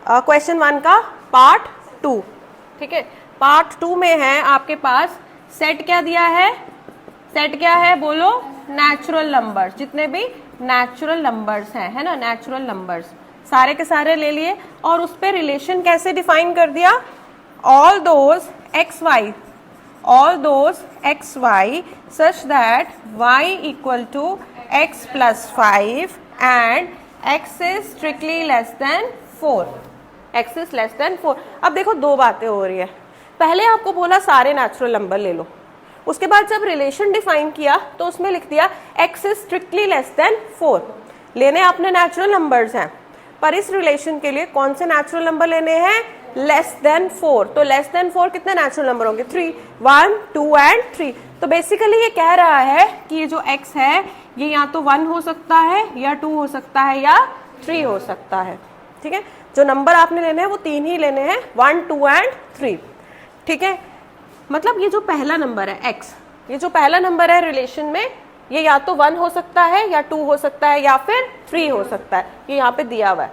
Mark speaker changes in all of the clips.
Speaker 1: Question 1 का part 2, ठीक है। पार्ट 2 में है आपके पास सेट क्या दिया है, सेट क्या है बोलो, नेचुरल नंबर्स, जितने भी नेचुरल नंबर्स हैं, है ना, नेचुरल नंबर्स सारे के सारे ले लिए और उस पे रिलेशन कैसे डिफाइन कर दिया, all those x y such that y equal to x plus 5 and x is strictly less than 4, x is less than 4। अब देखो दो बातें हो रही है, पहले आपको बोला सारे नेचुरल नंबर ले लो, उसके बाद जब रिलेशन डिफाइन किया तो उसमें लिख दिया x is strictly less than 4। लेने आपने नेचुरल नंबर्स हैं, पर इस रिलेशन के लिए कौन से नेचुरल नंबर लेने हैं, लेस देन 4। तो लेस देन 4 कितने नेचुरल नंबर होंगे, 3, 1, 2 एंड 3। तो बेसिकली ये कह रहा है कि ये जो x है ये या तो 1 हो सकता है या 2 हो सकता है या 3 हो सकता है, ठीक है। जो नंबर आपने लेने हैं वो 3 ही लेने हैं, 1, 2 एंड 3, ठीक है। मतलब ये जो पहला नंबर है x, ये जो पहला नंबर है रिलेशन में, ये या तो 1 हो सकता है या 2 हो सकता है या फिर 3 हो सकता है, ये यहाँ पे दिया हुआ है,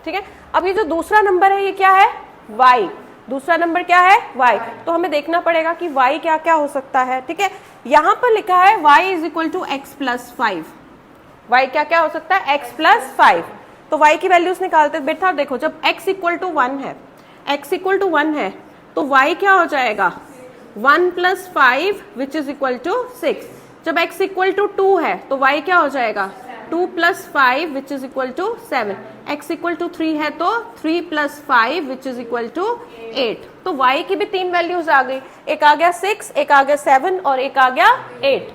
Speaker 1: ठीक है। अब ये जो दूसरा नंबर है ये क्या है, y, दूसरा नंबर क्या है y, तो हमें देखना पड़ेगा कि y क्या क्या हो सकता है, ठीक है। यहाँ पर लिखा है y is equal to x plus 5, y क्या क्या हो सकता है, x प्लस 5। तो y की वैल्यूज निकालते बेटा, देखो जब x इक्वल टू 1 है, x इक्वल टू 1 है तो y क्या हो जाएगा, 1 plus 5 which is equal to 6। जब x इक्वल टू 2 है तो y क्या हो जाएगा, 2 plus 5 which is equal to 7। x equal to 3 है तो 3 plus 5 which is equal to 8। तो y की भी 3 वैल्यूज आ गई, एक आ गया 6, एक आ गया 7 और एक आ गया 8,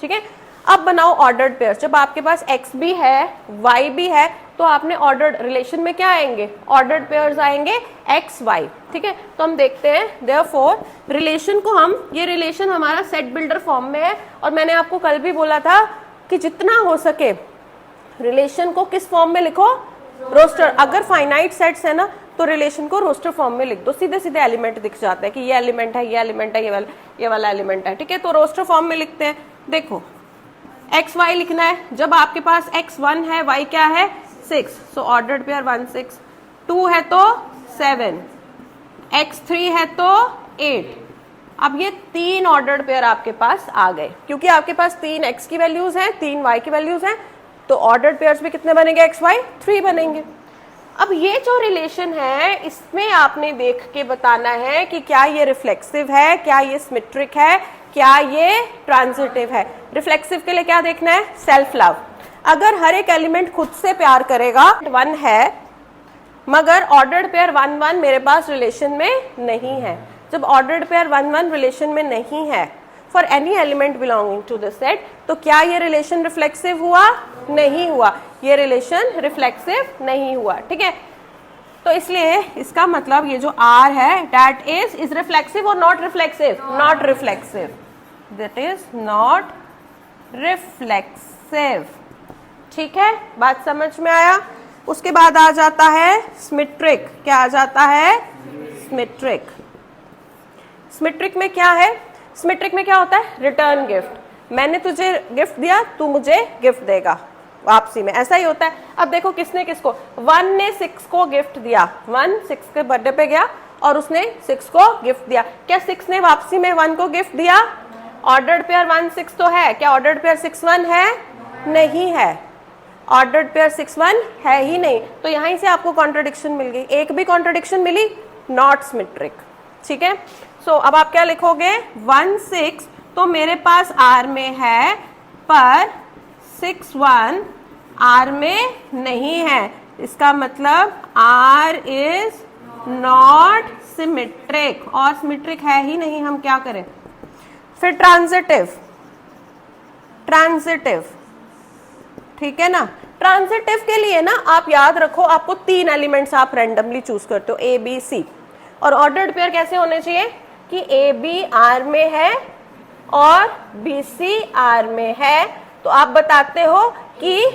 Speaker 1: ठीक है। अब बनाओ ऑर्डर्ड पेयर, जब आपके पास x भी है y भी है तो आपने ऑर्डर्ड रिलेशन में क्या आएंगे, ऑर्डर्ड पेयर्स आएंगे x y, ठीक है। तो हम देखते हैं देयरफॉर रिलेशन को, हम ये रिलेशन हमारा सेट बिल्डर फॉर्म में है और मैंने आपको कल भी बोला था कि जितना हो सके रिलेशन को किस फॉर्म में लिखो, रोस्टर। अगर फाइनाइट सेट्स है ना तो रिलेशन को रोस्टर फॉर्म में लिख दो, सीधे सीधे एलिमेंट दिख जाते हैं कि ये एलिमेंट है, ये एलिमेंट है, ये वाला एलिमेंट है, ठीक है। तो रोस्टर फॉर्म में लिखते हैं, देखो एक्स वाई लिखना है, जब आपके पास x1 है y क्या है 6, सो ऑर्डर्ड पेयर 1 6, 2 है तो 7, x3 है तो 8। अब ये 3 ऑर्डर्ड पेयर आपके पास आ गए, क्योंकि आपके पास 3 x की वैल्यूज हैं, 3 y की वैल्यूज हैं, तो ऑर्डर्ड पेयर्स भी कितने बनेंगे, x y 3 बनेंगे। अब ये जो रिलेशन है इसमें आपने देख के बताना है कि क्या ये रिफ्लेक्सिव है, क्या ये सिमेट्रिक है, क्या ये ट्रांजिटिव है। रिफ्लेक्सिव के लिए क्या देखना है, सेल्फ लव। अगर हर एक एलिमेंट खुद से प्यार करेगा, 1 है मगर ऑर्डर्ड पेयर 1 1 मेरे पास रिलेशन में नहीं है, जब ऑर्डर्ड पेयर 1 1 रिलेशन में नहीं है for any element belonging to this set, तो क्या ये रिलेशन रिफ्लेक्सिव हुआ, नहीं हुआ, ये रिलेशन रिफ्लेक्सिव नहीं हुआ, ठीक है। तो इसलिए इसका मतलब ये जो R है दैट इज रिफ्लेक्सिव और not reflexive, not reflexive, that is not reflexive, ठीक है। बात समझ में आया। उसके बाद आ जाता है सिमेट्रिक, क्या आ जाता है, सिमेट्रिक। सिमेट्रिक में क्या है, सिमेट्रिक में क्या होता है, रिटर्न गिफ्ट, मैंने तुझे गिफ्ट दिया तू मुझे गिफ्ट देगा वापसी में, ऐसा ही होता है। अब देखो किसने किसको, 1 ने 6 को गिफ्ट दिया, 1 6 के बर्थडे पे गया और उसने 6 को गिफ्ट दिया, क्या 6 ने वापसी में 1 को गिफ्ट दिया, ऑर्डर्ड पेयर 1 6 तो है, क्या ऑर्डर्ड पेयर 6 1 है, नहीं है, ऑर्डर्ड पेयर 6 1 है ही नहीं। तो यहीं से आपको कॉन्ट्रडिक्शन मिल गई, एक भी कॉन्ट्रडिक्शन मिली, नॉट सिमेट्रिक, ठीक है। सो अब आप क्या लिखोगे, 1 6 तो मेरे पास R में है पर 6 1 R में नहीं है, इसका मतलब R इज नॉट सिमेट्रिक, और सिमेट्रिक है ही नहीं, हम क्या करें। फिर ट्रांजिटिव, ट्रांजिटिव, ठीक है ना। ट्रांजिटिव के लिए ना आप याद रखो, आपको 3 एलिमेंट्स आप रैंडमली चूज करते हो, A B C, और ऑर्डर्ड पेयर कैसे होने चाहिए कि A B R में है और B C R में है। तो आप बताते हो कि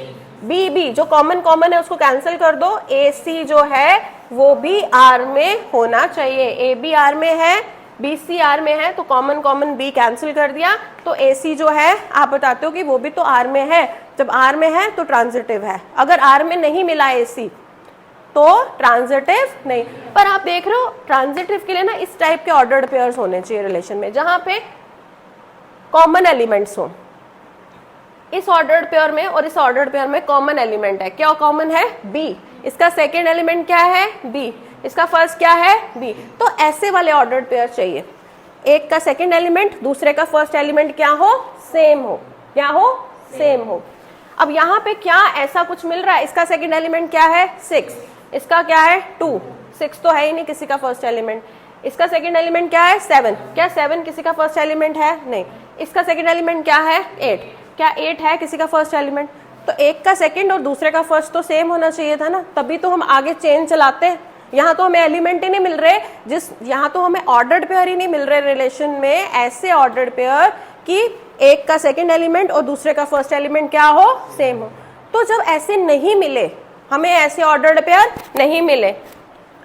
Speaker 1: B B जो कॉमन है उसको कैंसिल कर दो, A C जो है वो भी R में होना चाहिए, A B R में है, B C R में है, तो कॉमन B कैंसिल कर दिया, तो A C जो है आप बताते हो कि वो भी तो R में है, जब R में है तो ट्रांजिटिव है। अगर R में नहीं मिला A C तो ट्रांजिटिव नहीं। पर आप देख रहे हो ट्रांजिटिव के लिए ना इस टाइप के ऑर्डर्ड पेयर्स होने चाहिए रिलेशन में, जहां पे कॉमन एलिमेंट्स हो। इस ऑर्डर्ड पेयर में और इस ऑर्डर्ड पेयर में कॉमन एलिमेंट है। क्या कॉमन है? बी। इसका सेकेंड एलिमेंट क्या है? बी। इसका फर्स्ट क्या है? बी। तो ऐसे वाले ऑर्डर्ड पेयर चाहिए, एक का सेकेंड एलिमेंट दूसरे का फर्स्ट एलिमेंट क्या हो? सेम हो। क्या हो? सेम हो। अब यहाँ पे क्या ऐसा कुछ मिल रहा है? इसका सेकेंड एलिमेंट क्या है? 6। इसका क्या है? 2। 6 तो है ही नहीं किसी का फर्स्ट एलिमेंट। इसका सेकेंड एलिमेंट क्या है? 7। क्या 7 किसी का फर्स्ट एलिमेंट है? नहीं। इसका सेकेंड एलिमेंट क्या है? 8। क्या 8 है किसी का फर्स्ट एलिमेंट? तो एक का सेकेंड और दूसरे का फर्स्ट तो सेम होना चाहिए था ना, तभी तो हम आगे चेन चलाते हैं। यहाँ तो हमें एलिमेंट ही नहीं मिल रहे, यहाँ तो हमें ऑर्डर्ड पेयर ही नहीं मिल रहे रिलेशन में, ऐसे ऑर्डर्ड पेयर कि एक का सेकेंड एलिमेंट और दूसरे का फर्स्ट एलिमेंट क्या हो? सेम हो। तो जब ऐसे नहीं मिले, हमें ऐसे ऑर्डर्ड पेयर नहीं मिले,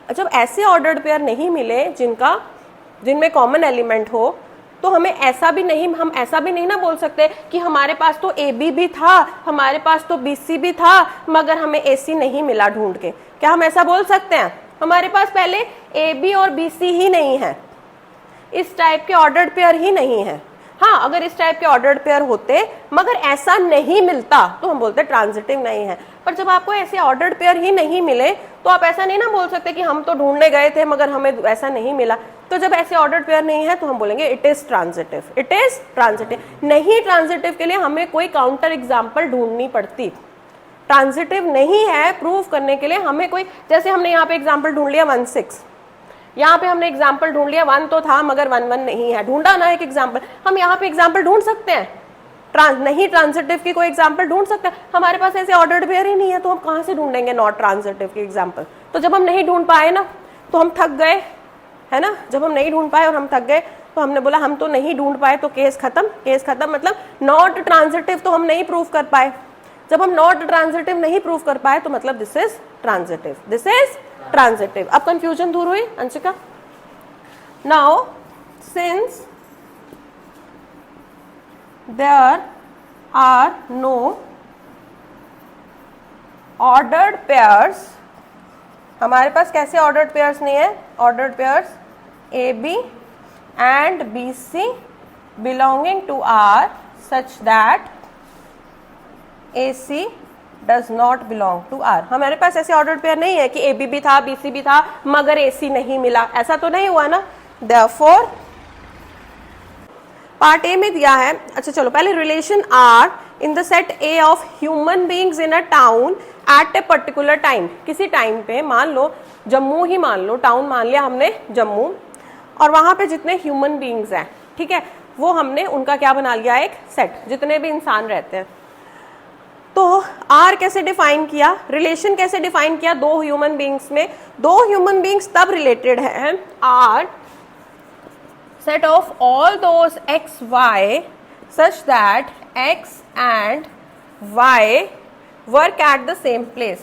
Speaker 1: जब ऐसे ऑर्डर्ड पेयर नहीं मिले जिनमें कॉमन एलिमेंट हो, तो हमें ऐसा भी नहीं, हम ऐसा भी नहीं ना बोल सकते कि हमारे पास तो ए बी भी था, हमारे पास तो बी सी भी था, मगर हमें ए सी नहीं मिला ढूंढ के। क्या हम ऐसा बोल सकते हैं? हमारे पास पहले ए बी और बी सी ही नहीं है, इस टाइप के ऑर्डर्ड पेयर ही नहीं है। हाँ, अगर इस टाइप के ऑर्डर्ड पेयर होते मगर ऐसा नहीं मिलता तो हम बोलते ट्रांजिटिव नहीं है। पर जब आपको ऐसे ऑर्डर्ड पेयर ही नहीं मिले तो आप ऐसा नहीं ना बोल सकते कि हम तो ढूंढने गए थे मगर हमें ऐसा नहीं मिला। तो जब ऐसे ऑर्डर्ड पेयर नहीं है तो हम बोलेंगे it is transitive. It is transitive. नहीं ट्रांजिटिव के लिए हमें कोई काउंटर एग्जाम्पल ढूंढनी पड़ती। ट्रांजिटिव नहीं है प्रूव करने के लिए हमें कोई, जैसे हमने यहाँ पे एग्जाम्पल ढूंढ लिया 1 6, यहाँ पे हमने एग्जाम्पल ढूंढ लिया 1 तो था मगर 1 1 नहीं है, ढूंढा ना एक एग्जाम्पल। हम यहाँ पे एग्जाम्पल ढूंढ सकते हैं, नहीं ट्रांजिटिव की कोई एग्जाम्पल ढूंढ सकते हैं। हमारे पास ऐसे ऑर्डर्ड पेयर ही नहीं है तो हम कहाँ से ढूंढेंगे नॉट ट्रांजिटिव की एग्जाम्पल? तो जब हम नहीं ढूंढ पाए ना तो हम थक गए, है ना। जब हम नहीं ढूंढ पाए और हम थक गए तो हमने बोला हम तो नहीं ढूंढ पाए तो केस खत्म। केस खत्म मतलब नॉट ट्रांजिटिव तो हम नहीं प्रूव कर पाए। जब हम नॉट ट्रांजिटिव नहीं प्रूव कर पाए तो मतलब this is transitive. This is transitive. अब कंफ्यूजन दूर हुई Anshika? Now since there are no ordered pairs, हमारे पास कैसे ऑर्डर्ड पेयर्स नहीं है? Ordered pairs a b and b c belonging to R such that a c does not belong to R. हमारे पास ऐसे ऑर्डर्ड पेयर नहीं है कि ए बी भी था बी सी भी था मगर ए सी नहीं मिला, ऐसा तो नहीं हुआ ना। Therefore पार्ट ए में दिया है, अच्छा चलो पहले relation R in the set A of human beings in a town at a particular time. किसी टाइम पे, मान लो जम्मू ही मान लो, टाउन मान लिया हमने जम्मू, और वहां पे जितने ह्यूमन बीइंग्स हैं, ठीक है, वो हमने उनका क्या बना लिया? एक सेट, जितने भी इंसान रहते हैं। तो आर कैसे डिफाइन किया? रिलेशन कैसे डिफाइन किया? दो ह्यूमन बीइंग्स में, दो ह्यूमन बीइंग्स तब रिलेटेड है are set of all those x y such that x and y work at the same place,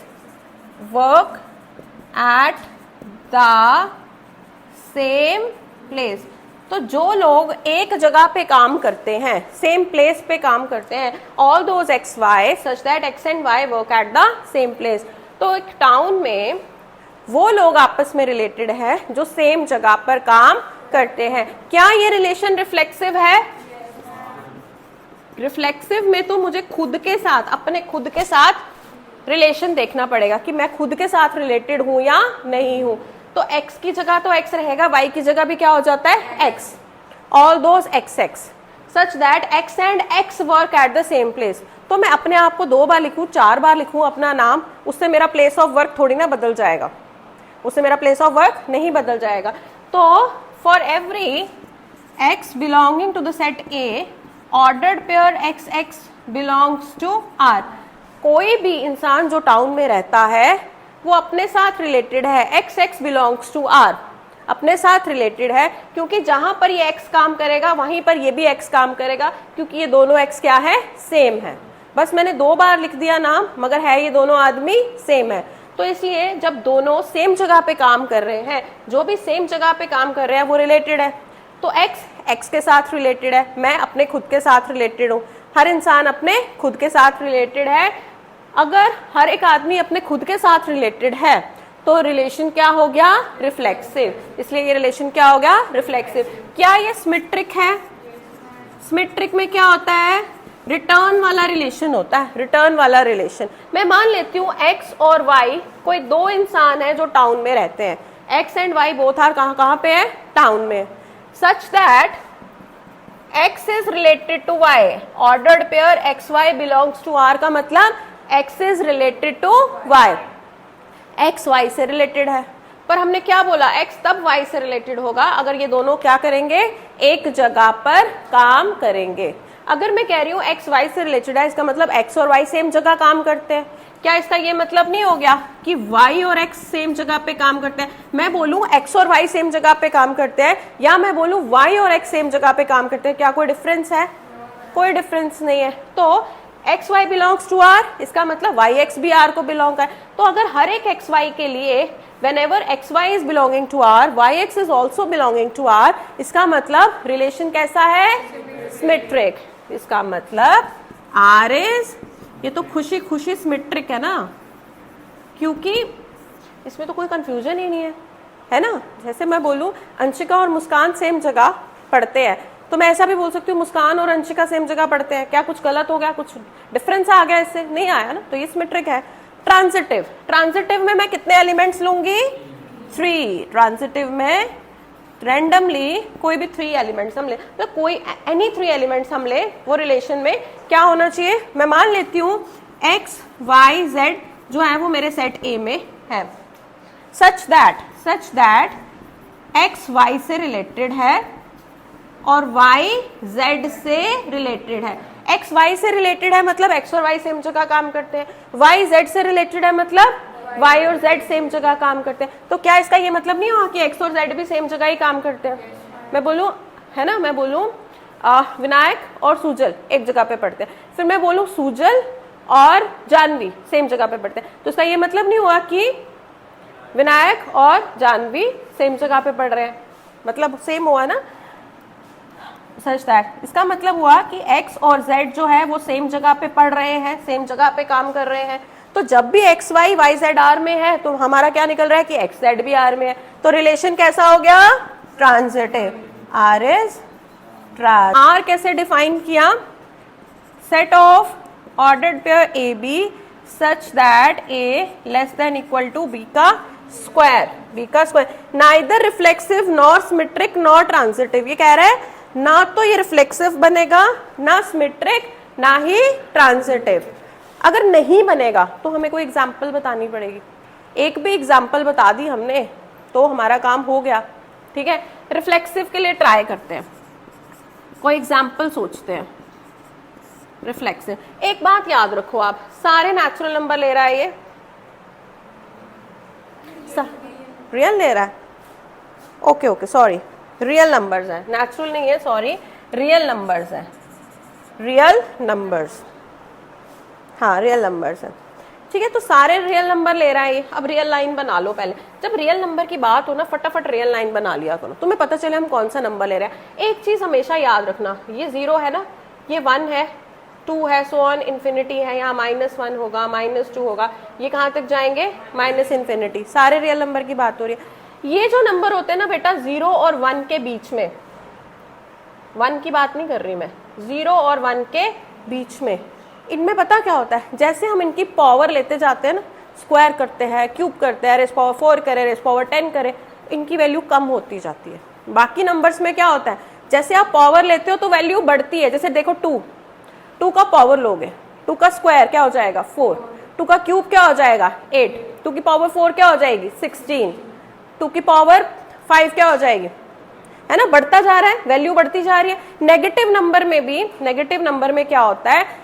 Speaker 1: work at the same place। तो जो लोग एक जगह पे काम करते हैं, सेम प्लेस पे काम करते हैं, all those x y such that x and y work at the same place। तो एक टाउन में वो लोग आपस में रिलेटेड है जो सेम जगह पर काम करते हैं। क्या ये रिलेशन रिफ्लेक्सिव है? रिफ्लेक्सिव में तो मुझे खुद के साथ, अपने खुद के साथ रिलेशन देखना पड़ेगा कि मैं खुद के साथ रिलेटेड हूं या नहीं हूं। तो x की जगह तो x रहेगा, y की जगह भी क्या हो जाता है? x। All those x x such that x and x work at the same place. तो मैं अपने आप को 2 बार लिखूं, 4 बार लिखूं अपना नाम, उससे मेरा प्लेस ऑफ वर्क थोड़ी ना बदल जाएगा, उससे मेरा प्लेस ऑफ वर्क नहीं बदल जाएगा। तो for every x belonging to the set A, ordered pair XX belongs to R। कोई भी इंसान जो टाउन में रहता है वो अपने साथ रिलेटेड है, XX belongs to R, अपने साथ रिलेटेड है, क्योंकि जहां पर ये x काम करेगा वहीं पर ये भी x काम करेगा, क्योंकि ये दोनों x क्या है? सेम है। बस मैंने 2 बार लिख दिया नाम, मगर है ये दोनों आदमी सेम है। तो इसलिए जब दोनों सेम जगह पे काम कर रहे हैं, जो भी सेम जगह पे काम कर रहे हैं वो रिलेटेड है। तो x के साथ रिलेटेड है, मैं अपने खुद के साथ रिलेटेड हूँ, हर इंसान अपने खुद के साथ रिलेटेड है। अगर हर एक आदमी अपने खुद के साथ रिलेटेड है तो रिलेशन क्या हो गया? रिफ्लेक्सिव। इसलिए ये रिलेशन क्या हो गया? रिफ्लेक्सिव। क्या ये सिमेट्रिक है? सिमेट्रिक में क्या होता है? रिटर्न वाला रिलेशन होता है, रिटर्न वाला रिलेशन। मैं मान लेती हूँ x और y कोई दो इंसान है जो टाउन में रहते हैं, x and y both are कहाँ पे है? टाउन में। Such that x is related to y, ordered pair xy belongs to r का मतलब x is related to y, x y से रिलेटेड है। पर हमने क्या बोला? x तब y से रिलेटेड होगा अगर ये दोनों क्या करेंगे? एक जगह पर काम करेंगे। अगर मैं कह रही हूँ x y से रिलेटेड है, इसका मतलब x और y सेम जगह काम करते हैं। क्या इसका ये मतलब नहीं हो गया कि y और x सेम जगह पे काम करते हैं? मैं बोलूँ x और y सेम जगह पे काम करते हैं, या मैं बोलूँ y और x सेम जगह पे काम करते हैं, क्या कोई डिफरेंस है? कोई डिफरेंस नहीं है। तो x y belongs to R, इसका मतलब वाई एक्स भी आर को बिलोंग है। तो अगर हर एक एक्स वाई के लिए whenever xy is belonging to r, yx is also belonging to r, इसका मतलब रिलेशन कैसा है? सिमेट्रिक। इसका मतलब r is, ये तो खुशी खुशी सिमेट्रिक है ना, क्योंकि इसमें तो कोई कंफ्यूजन ही नहीं है ना। जैसे मैं बोलूं अंशिका और मुस्कान सेम जगह पढ़ते हैं, तो मैं ऐसा भी बोल सकती हूँ मुस्कान और अंशिका सेम जगह पढ़ते हैं। क्या कुछ गलत हो गया? कुछ डिफरेंस आ गया? इससे नहीं आया ना, तो ये सिमेट्रिक है। ट्रांजिटिव, ट्रांजिटिव में मैं कितने एलिमेंट्स लूंगी? 3। ट्रांजिटिव में रैंडमली कोई भी 3 एलिमेंट्स हम ले, तो कोई एनी 3 एलिमेंट्स हम ले, वो रिलेशन में क्या होना चाहिए? मैं मान लेती हूँ x y z जो है वो मेरे सेट A में है, सच दैट x y से रिलेटेड है और y z से रिलेटेड है। x y से रिलेटेड है मतलब x और y सेम जगह काम करते हैं, y z से रिलेटेड है मतलब y और z सेम जगह काम करते हैं। तो क्या इसका ये मतलब नहीं हुआ कि x और z भी सेम जगह ही काम करते हैं? मैं बोलूं, है ना, मैं बोलूं विनायक और सूजल एक जगह पे पढ़ते हैं, फिर मैं बोलूं सूजल और जानवी सेम जगह पे पढ़ते हैं, तो इसका ये मतलब नहीं हुआ कि विनायक और जानवी सेम जगह पे पढ़ रहे हैं, मतलब सेम हुआ ना। सच दैट, इसका मतलब हुआ कि x और z जो है वो सेम जगह पे पढ़ रहे हैं, सेम जगह पे काम कर रहे हैं। तो जब भी x y y z r में है तो हमारा क्या निकल रहा है कि x z भी r में है। तो रिलेशन कैसा हो गया? Transitive. r is trans. r कैसे डिफाइन किया? Set of ordered pair a b such that a less than equal to b का स्क्वायर, b का square. Neither reflexive nor symmetric nor transitive. ये कह रहा है ना तो ये रिफ्लेक्सिव बनेगा, ना सिमेट्रिक, ना ही ट्रांजिटिव। अगर नहीं बनेगा तो हमें कोई एग्जाम्पल बतानी पड़ेगी। एक भी एग्जाम्पल बता दी हमने तो हमारा काम हो गया। ठीक है, रिफ्लेक्सिव के लिए ट्राई करते हैं, कोई एग्जाम्पल सोचते हैं। रिफ्लेक्सिव, एक बात याद रखो, आप सारे नेचुरल नंबर ले रहा है ये, रियल ले रहा है। ओके सॉरी, रियल नंबर्स हैं, नेचुरल नहीं है, सॉरी, रियल नंबर्स हैं, रियल नंबर्स, हाँ रियल नंबर्स हैं। ठीक है, तो सारे रियल नंबर ले रहा है ये। अब रियल लाइन बना लो पहले, जब रियल नंबर की बात हो ना फटाफट रियल लाइन बना लिया करो, तुम्हें पता चले हम कौन सा नंबर ले रहे हैं। एक चीज हमेशा याद रखना, ये 0 है ना, ये 1 है, 2 है, सो ऑन इन्फिनिटी है, यहाँ -1 होगा, -2 होगा, ये कहाँ तक जाएंगे? -इन्फिनिटी। सारे रियल नंबर की बात हो रही है। ये जो नंबर होते हैं ना बेटा 0 और 1 के बीच में, 1 की बात नहीं कर रही मैं, 0 और 1 के बीच में, इनमें पता क्या होता है? जैसे हम इनकी पावर लेते जाते हैं ना, स्क्वायर करते हैं, क्यूब करते हैं, रेस पावर 4 करें, रेस पावर 10 करें, इनकी वैल्यू कम होती जाती है। बाकी नंबर्स में क्या होता है? जैसे आप पावर लेते हो तो वैल्यू बढ़ती है। जैसे देखो 2 का पावर लोगे, 2 का स्क्वायर क्या हो जाएगा? 4, 2 का क्यूब क्या हो जाएगा? 8, 2 की पावर 4 क्या हो जाएगी? 16, 2 की पावर 5 क्या हो जाएगी? है ना, बढ़ता जा रहा है, वैल्यू बढ़ती जा रही है। नेगेटिव नंबर में भी, नेगेटिव नंबर में क्या होता है?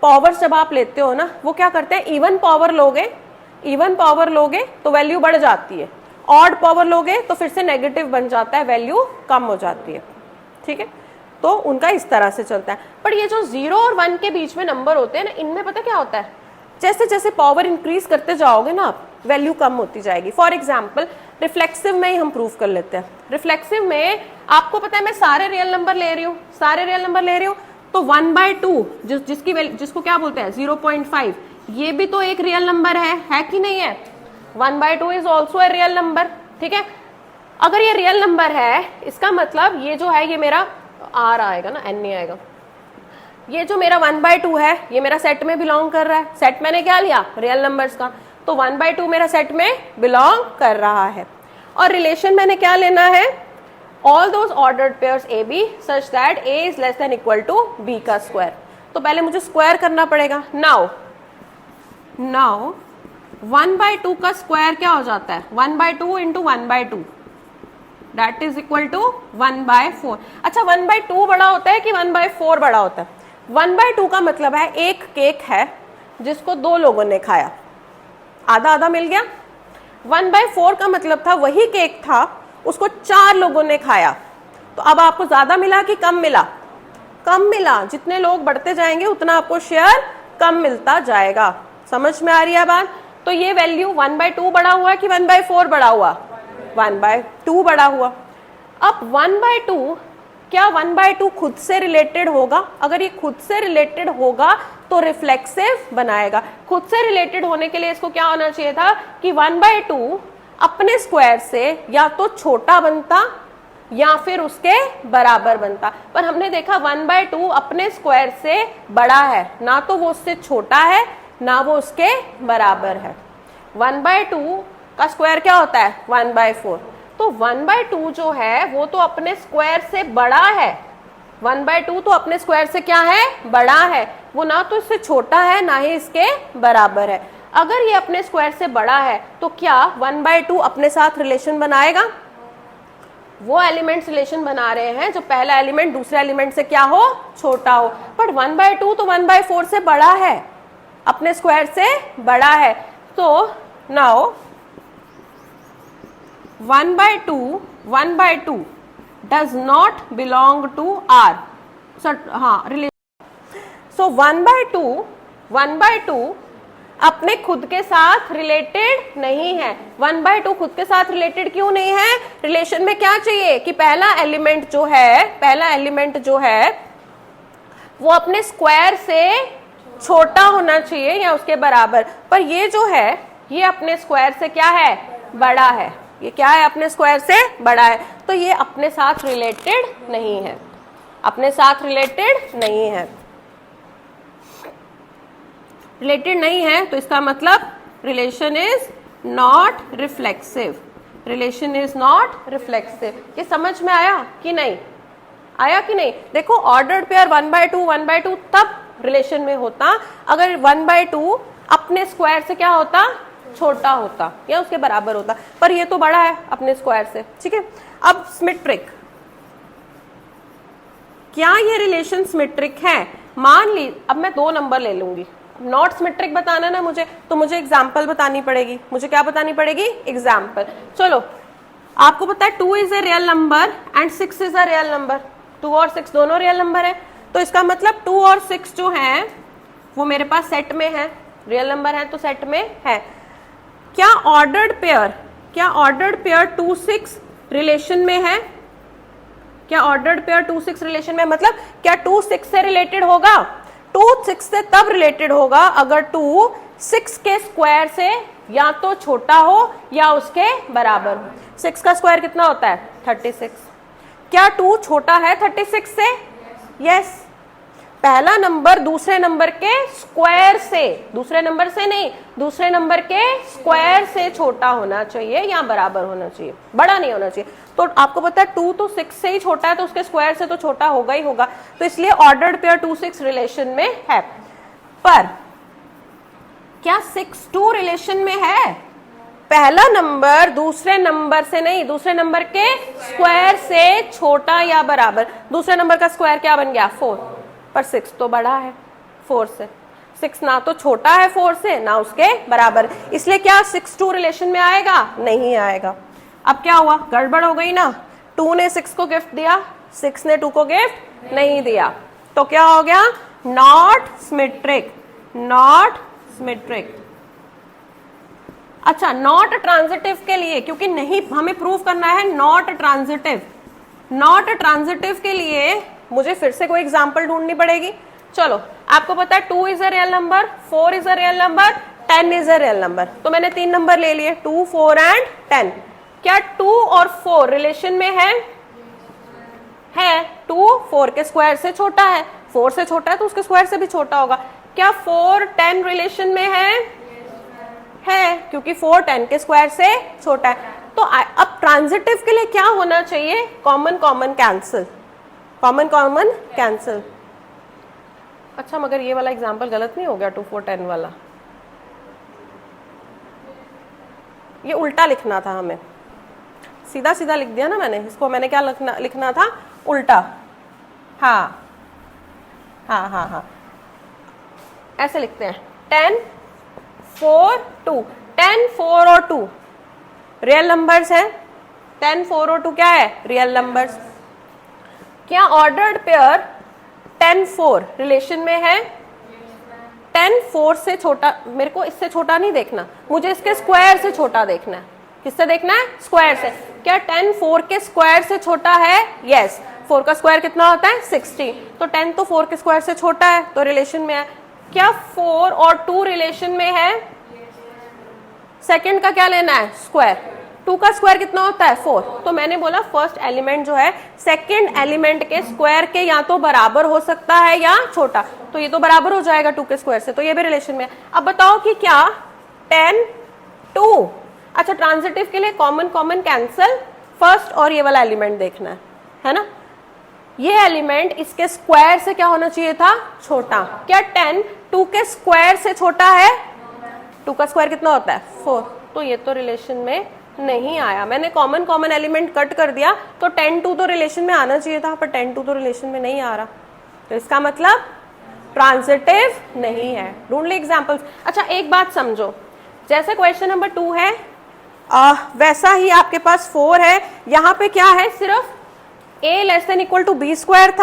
Speaker 1: पावर जब आप लेते हो ना, वो क्या करते हैं? इवन पावर लोगे तो वैल्यू बढ़ जाती है, ऑड पावर लोगे तो फिर से नेगेटिव बन जाता है, वैल्यू कम हो जाती है। ठीक है, तो उनका इस तरह से चलता है। पर ये जो 0 और 1 के बीच में नंबर होते हैं ना, इनमें पता क्या होता है? जैसे जैसे पावर इंक्रीज करते जाओगे ना आप, वैल्यू कम होती जाएगी। फॉर एग्जाम्पल रिफ्लेक्सिव में ही हम प्रूव कर लेते हैं। रिफ्लेक्सिव में आपको पता है मैं सारे रियल नंबर ले रही हूँ, तो 1/2 जिसको क्या बोलते हैं? 0.5, ये भी तो एक रियल नंबर है कि नहीं है? 1/2 is also a real number, ठीक है। अगर ये रियल नंबर है, इसका मतलब ये जो है ये मेरा R आएगा ना, N नहीं आएगा। ये जो मेरा 1/2 है ये मेरा सेट में बिलोंग कर रहा है। सेट मैंने क्या लिया, रियल नंबर्स का, तो 1/2 मेरा सेट में बिलोंग कर रहा है। और रिलेशन मैंने क्या लेना है, all those ordered pairs a b such that a is less than equal to b का स्क्वायर। तो पहले मुझे स्क्वायर करना पड़ेगा। नाउ 1/2 का स्क्वायर क्या हो जाता है, 1/2 into 1/2 that is equal to 1/4। अच्छा 1/2 बड़ा होता है कि 1/4 बड़ा होता है? 1/2 का मतलब है एक केक है जिसको 2 लोगों ने खाया, आधा आधा मिल गया। 1/4 का मतलब था वही केक था, उसको 4 लोगों ने खाया, तो अब आपको ज्यादा मिला कि कम मिला? कम मिला। जितने लोग बढ़ते जाएंगे उतना आपको शेयर कम मिलता जाएगा। समझ में आ रही है बात? तो ये वैल्यू 1/2 बड़ा हुआ कि 1/4 बड़ा हुआ? 1/2 बड़ा हुआ। अब 1/2 क्या 1/2 खुद से रिलेटेड होगा? अगर ये खुद से रिलेटेड होगा तो रिफ्लेक्सिव बनाएगा। खुद से रिलेटेड होने के लिए इसको क्या होना चाहिए था कि 1/2 अपने स्क्वायर से या तो छोटा बनता या फिर उसके बराबर बनता, पर हमने देखा 1/2 अपने स्क्वायर से बड़ा है, ना तो वो उससे छोटा है ना वो उसके बराबर है। 1/2 का स्क्वायर क्या होता है, 1/4। तो 1/2 जो है वो तो अपने स्क्वायर से बड़ा है। 1/2 तो अपने स्क्वायर से क्या है, बड़ा है। वो ना तो इससे छोटा है ना ही इसके बराबर है। अगर ये अपने स्क्वायर से बड़ा है तो क्या 1/2 अपने साथ रिलेशन बनाएगा? वो एलिमेंट्स रिलेशन बना रहे हैं जो पहला एलिमेंट दूसरे एलिमेंट से क्या हो, छोटा हो। बट 1/2 तो 1/4 से बड़ा है, अपने स्क्वायर से बड़ा है। तो now 1/2 does not belong to R. हाँ रिलेशन। सो 1/2 अपने खुद के साथ रिलेटेड नहीं है। 1/2 खुद के साथ रिलेटेड क्यों नहीं है? रिलेशन में क्या चाहिए कि पहला एलिमेंट जो है वो अपने स्क्वायर से छोटा होना चाहिए या उसके बराबर। पर ये जो है ये अपने स्क्वायर से क्या है, बड़ा है। ये क्या है, अपने स्क्वायर से बड़ा है, तो ये अपने साथ रिलेटेड नहीं है, अपने साथ रिलेटेड नहीं है। रिलेटेड नहीं है तो इसका मतलब relation is not reflexive. Relation is not reflexive. ये समझ में आया कि नहीं? आया कि नहीं? देखो ऑर्डर्ड पेयर 1/2 तब रिलेशन में होता अगर 1/2 अपने स्क्वायर से क्या होता, छोटा होता या उसके बराबर होता, पर ये तो बड़ा है अपने स्क्वायर से, ठीक है। अब सिमेट्रिक, क्या ये रिलेशन सिमेट्रिक है? मान ली अब मैं 2 नंबर ले लूंगी, नॉट सिमेट्रिक बताना ना मुझे, तो मुझे एग्जाम्पल बतानी पड़ेगी। मुझे क्या बतानी पड़ेगी? एग्जाम्पल। चलो आपको पता है 2 is a real number and 6 is a real number. 2 और 6 दोनों रियल नंबर है, तो इसका मतलब 2 और 6 जो है वो मेरे पास सेट में है, रियल नंबर है तो सेट में है। क्या ऑर्डर्ड पेयर 2 6 रिलेशन में है? क्या ऑर्डर्ड पेयर 2 6 रिलेशन में, मतलब क्या 2 6 से रिलेटेड होगा? 2 6 से तब रिलेटेड होगा अगर 2 6 के स्क्वायर से या तो छोटा हो या उसके बराबर हो। 6 का स्क्वायर कितना होता है? 36। क्या 2 छोटा है 36 से? यस। पहला नंबर दूसरे नंबर के स्क्वायर से, दूसरे नंबर से नहीं, दूसरे नंबर के स्क्वायर से छोटा होना चाहिए या बराबर होना चाहिए, बड़ा नहीं होना चाहिए। तो आपको पता है 2 तो 6 से ही छोटा है तो उसके स्क्वायर से तो छोटा होगा ही होगा, तो इसलिए ऑर्डर्ड पेयर 2 6 रिलेशन में है। पर क्या 6 2 रिलेशन में है? पहला नंबर दूसरे नंबर से नहीं, दूसरे नंबर के स्क्वायर से छोटा या बराबर। दूसरे नंबर का स्क्वायर क्या बन गया? 4, पर 6 तो बड़ा है 4 से। 6 ना तो छोटा है 4 से ना उसके बराबर, इसलिए क्या 6 2 रिलेशन में आएगा? नहीं आएगा। अब क्या हुआ? गड़बड़ हो गई ना। 2 ने 6 को गिफ्ट दिया, 6 ने 2 को गिफ्ट नहीं दिया, तो क्या हो गया? Not symmetric. Not symmetric. अच्छा नॉट ट्रांजिटिव के लिए, क्योंकि नहीं हमें प्रूव करना है नॉट ट्रांजिटिव, नॉट ट्रांजिटिव के लिए मुझे फिर से कोई एग्जांपल ढूंढनी पड़ेगी। चलो आपको पता है 2 is a real number, 4 is a real number, 10 is a real number. तो मैंने 3 नंबर ले लिए, 2, 4 एंड 10। क्या 2 और 4 रिलेशन में है? 2 4 के स्क्वायर से छोटा है, 4 से छोटा है तो उसके स्क्वायर से भी छोटा होगा। क्या 4 10 रिलेशन में है? क्योंकि 4 10 के स्क्वायर से छोटा है। तो अब ट्रांजिटिव के लिए क्या होना चाहिए? Common common cancel, common common cancel. अच्छा, मगर ये वाला एग्जाम्पल गलत नहीं हो गया? 2 4 10 वाला, ये उल्टा लिखना था हमें, सीधा सीधा लिख दिया ना मैंने इसको। मैंने क्या लिखना था? उल्टा। हाँ, ऐसे लिखते हैं, 10 4 2। 10 4 और 2 रियल नंबर्स है। 10 4 और 2 क्या है? Real numbers. क्या ऑर्डर्ड पेयर 10 4 रिलेशन में है? 10 4 से छोटा, मेरे को इससे छोटा नहीं देखना, मुझे इसके स्क्वायर से छोटा देखना है। किससे देखना है? स्क्वायर से। क्या 10 4 के स्क्वायर से छोटा है? यस। 4 का स्क्वायर कितना होता है? 60। तो 10 तो 4 के स्क्वायर से छोटा है, तो रिलेशन में है। क्या 4 और 2 रिलेशन में है? सेकंड का क्या लेना है? स्क्वायर। 2 का स्क्वायर कितना होता है? 4। तो मैंने बोला फर्स्ट एलिमेंट जो है सेकंड एलिमेंट के स्क्वायर के या तो बराबर हो सकता है या छोटा। तो ये तो बराबर हो जाएगा 2 के स्क्वायर से, तो ये भी रिलेशन में है। अब बताओ कि क्या 10 2। अच्छा, ट्रांजिटिव के लिए कॉमन कॉमन कैंसिल, फर्स्ट और ये वाला एलिमेंट देखना है ना? ये एलिमेंट इसके स्क्वायर से क्या होना चाहिए था? छोटा। क्या 10 2 के स्क्वायर से छोटा है? 2 का स्क्वायर कितना होता है? 4। तो ये तो रिलेशन में नहीं आया। मैंने कॉमन कॉमन एलिमेंट कट कर दिया, तो 10 2 तो रिलेशन में आना चाहिए था, पर 10 2 तो रिलेशन में नहीं आ रहा। तो इसका मतलब ट्रांजिटिव नहीं है। ढूंढ ले एग्जाम्पल्स। अच्छा, एक बात समझो, जैसे क्वेश्चन नंबर 2 है वैसा ही आपके पास 4 है। यहाँ पे क्या है? सिर्फ a < b² था।